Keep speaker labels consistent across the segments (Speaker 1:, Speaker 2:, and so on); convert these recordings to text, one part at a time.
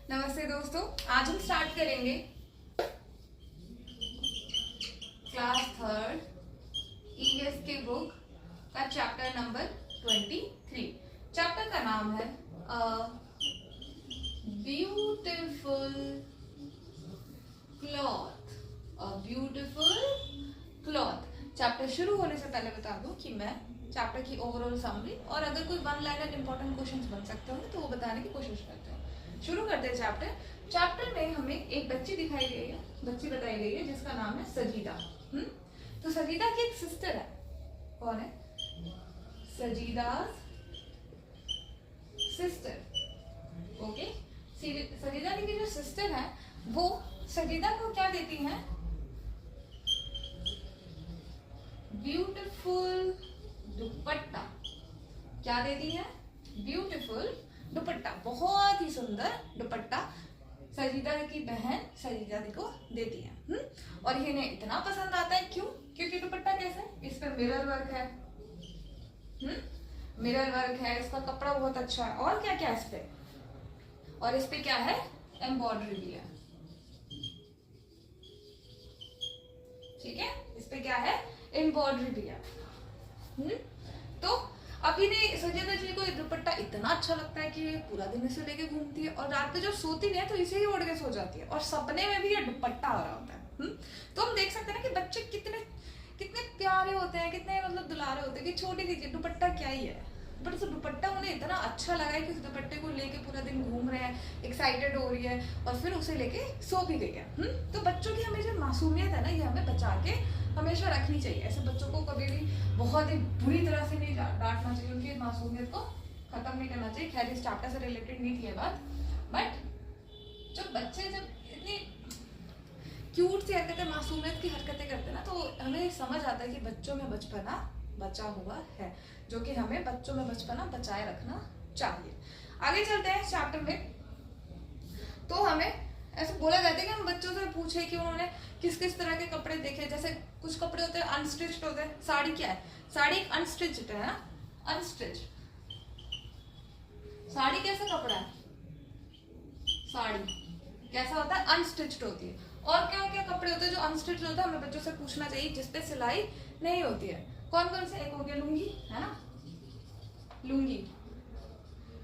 Speaker 1: नमस्ते दोस्तों, आज हम स्टार्ट करेंगे क्लास थर्ड ईवीएस की बुक का चैप्टर नंबर 23। चैप्टर का नाम है beautiful cloth. Beautiful cloth. Chapter शुरू होने से पहले बता दूं कि मैं चैप्टर की ओवरऑल समरी और अगर कोई वन लाइनर इंपॉर्टेंट क्वेश्चंस बन सकते होंगे तो वो बताने की कोशिश करते हैं। शुरू करते हैं चैप्टर में हमें एक बच्ची दिखाई गई है, बच्ची बताई गई है जिसका नाम है सजीदा। तो सजीदा की एक सिस्टर है। कौन है? सजीदा सिस्टर। ओके, सजीदा की जो सिस्टर है वो सजीदा को क्या देती हैं? ब्यूटीफुल दुपट्टा। क्या देती है? ब्यूटीफुल दुपट्टा। बहुत ही सुंदर दुपट्टा सजीदा की बहन सजीदा को देती है। और ये इन्हें इतना पसंद आता है। क्यों? क्योंकि दुपट्टा कैसा है? इस पर मिरर वर्क है। मिरर वर्क है, इसका कपड़ा बहुत अच्छा है। और क्या क्या इस पे? और इस पे क्या है? एम्ब्रॉयडरी भी है। ठीक है, इस पे क्या है? एम्ब्रॉयडरी भी है। तो अब इन्हें सजीदा जी को ये दुपट्टा इतना अच्छा लगता है कि ये पूरा दिन इसे लेके घूमती है और रात में जब सोती नहीं है तो इसे ही ओढ़ के सो जाती है और सपने में भी ये दुपट्टा आ रहा होता है। तो हम देख सकते हैं ना कि बच्चे कितने कितने प्यारे होते हैं, कितने मतलब दुलारे होते हैं कि छोटी सी दुपट्टा क्या ही है, बट उस दुपट्टा उन्हें इतना अच्छा लगा है कि उस दुपट्टे को लेके पूरा दिन घूम रहे हैं, एक्साइटेड हो रही है और फिर उसे लेके सो भी गई है। तो बच्चों की हमें जो मासूमियत है ना, ये हमें बचा के हमेशा रखनी चाहिए। ऐसे बच्चों को कभी भी बहुत ही बुरी तरह से नहीं डांटना चाहिए, उनकी मासूमियत को खत्म नहीं करना चाहिए। खैर इस चैप्टर से रिलेटेड नहीं थी ये बात, बट जब बच्चे जब इतनी क्यूट सी हरकतें, मासूमियत की हरकतें करते हैं ना, तो हमें समझ आता है कि बच्चों में बचपना बचा हुआ है, जो कि हमें बच्चों में बचपना बचाए रखना चाहिए। आगे चलते हैं चैप्टर में। तो हमें ऐसे बोला जाता है कि हम बच्चों से पूछे कि उन्होंने किस किस तरह के कपड़े देखे। जैसे कुछ कपड़े होते हैं अनस्टिच्ड होते हैं। साड़ी क्या है? साड़ी एक अनस्टिच्ड है ना, अनस्टिच। साड़ी कैसा कपड़ा है? साड़ी कैसा होता है? अनस्टिच्ड होती है। और क्या क्या कपड़े होते हैं जो अनस्टिच्ड होते हैं? हमें बच्चों से पूछना चाहिए जिसपे सिलाई नहीं होती है। कौन कौन से? एक हो गया लुंगी, है ना, लुंगी।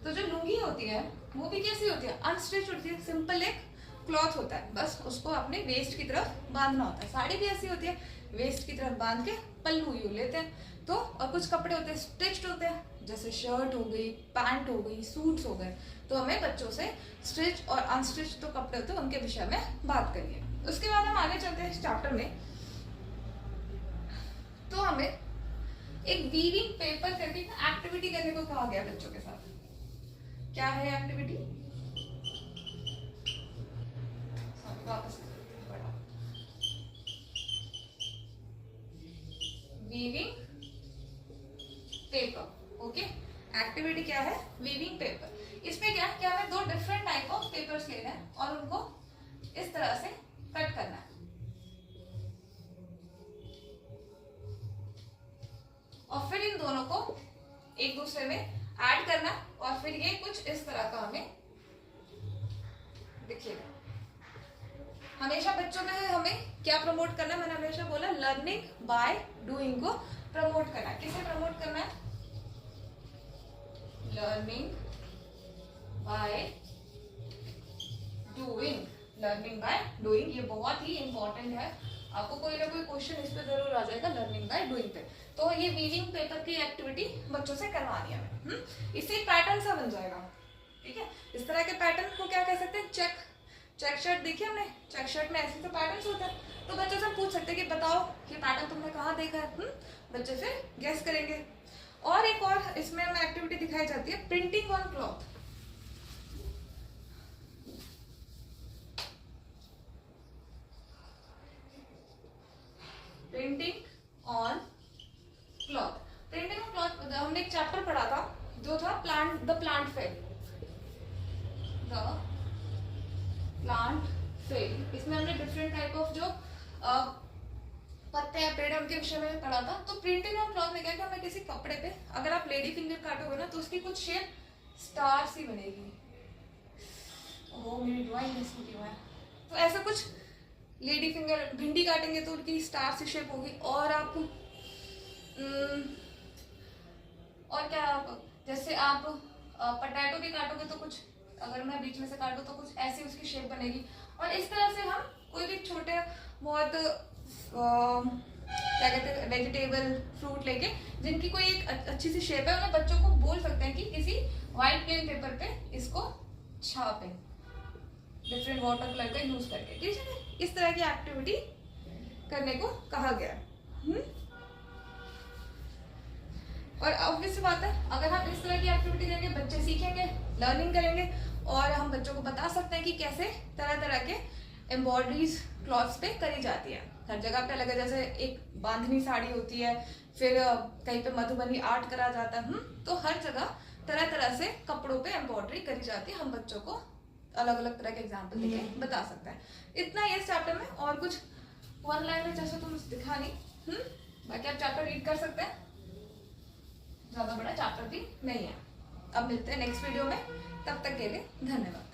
Speaker 1: तो जो लुंगी होती है वो भी कैसी होती है? अनस्टिच होती है। सिंपल एक क्लॉथ होता है, बस उसको अपने वेस्ट की तरफ बांधना होता है। साड़ी भी ऐसी होती है, वेस्ट की तरफ बांध के पल्लू यूं लेते हैं। तो और कुछ कपड़े होते हैं स्टिच्ड होते हैं, जैसे शर्ट हो गई, पैंट हो गई, सूट्स हो गए। तो हमें बच्चों से स्टिच और अनस्टिच जो कपड़े होते हैं उनके विषय में बात करिए। उसके बाद हम आगे चलते हैं इस चैप्टर में। तो हमें एक वीविंग पेपर करके एक्टिविटी करने को कहा गया बच्चों के साथ। क्या है activity? Weaving paper. Okay, activity क्या है? Weaving paper. इसमें क्या है कि हमें दो डिफरेंट टाइप ऑफ पेपर्स लेना है और उनको इस तरह से कट करना है और फिर इन दोनों को एक दूसरे में ऐड करना और फिर ये कुछ इस तरह का हमें दिखेगा। हमेशा बच्चों में हमें क्या प्रमोट करना है? मैंने हमेशा बोला लर्निंग बाय डूइंग को प्रमोट करना है। किसे प्रमोट करना है? Learning by doing. Learning by doing ये बहुत ही इंपॉर्टेंट है। आपको कोई ना कोई क्वेश्चन इस पे जरूर आ जाएगा लर्निंग बाय डूइंग पे। तो ये वीविंग पेपर की एक्टिविटी बच्चों से करवानी है हमें। इससे पैटर्न सा बन जाएगा। ठीक है, इस तरह के पैटर्न को क्या कह सकते हैं? चेक शर्ट देखिए हमने, चेक शर्ट में ऐसे तो पैटर्न्स होते हैं। तो बच्चों से पूछ सकते हैं कि बताओ ये पैटर्न तुमने कहाँ देखा है। बच्चे फिर गेस करेंगे। और एक और इसमें हमें एक्टिविटी दिखाई जाती है printing on cloth. Printing on cloth. Printing on cloth हमने एक चैप्टर पढ़ा था जो था द प्लांट फेल। इसमें हमने डिफरेंट टाइप ऑफ जो पत्ते हैं, पेड़, उनके विषय में पढ़ा था। तो प्रिंटिंग ऑन क्लॉथ में क्या कि हमें किसी कपड़े पे अगर आप लेडी फिंगर काटोगे ना तो उसकी कुछ शेप स्टार सी बनेगी। वो मेरी ड्राइंग मिस हुआ है। तो ऐसा कुछ लेडी फिंगर, भिंडी काटेंगे तो उनकी स्टार सी शेप होगी। और आप और क्या, जैसे आप पटैटो भी काटोगे तो कुछ, अगर मैं बीच में से काटूँ तो कुछ ऐसी उसकी शेप बनेगी। और इस तरह से हम कोई भी छोटे बहुत क्या कहते हैं वेजिटेबल फ्रूट लेके जिनकी कोई एक अच्छी सी शेप है, उन्हें बच्चों को बोल सकते हैं कि किसी व्हाइट प्लेन पेपर पे इसको छापें डिफरेंट वाटर कलर का यूज करके। ठीक है, इस तरह की एक्टिविटी करने को कहा गया। और ऑब्वियस बात है, अगर हम इस तरह की एक्टिविटी करेंगे बच्चे सीखेंगे, लर्निंग करेंगे, और हम बच्चों को बता सकते हैं कि कैसे तरह तरह के एम्ब्रॉयडरीज क्लॉथ्स पे करी जाती है। हर जगह पे अलग है, जैसे एक बांधनी साड़ी होती है, फिर कहीं पे मधुबनी आर्ट करा जाता है। तो हर जगह तरह तरह से कपड़ों पे एम्ब्रॉयडरी करी जाती है। हम बच्चों को अलग अलग तरह के एग्जाम्पल देके बता सकते हैं। इतना ही इस चैप्टर में, और कुछ वन लाइनर जैसा तो मुझे दिखा नहीं। बाकी आप चैप्टर रीड कर सकते हैं, ज्यादा बड़ा चैप्टर भी नहीं है। अब मिलते हैं नेक्स्ट वीडियो में, तब तक के लिए धन्यवाद।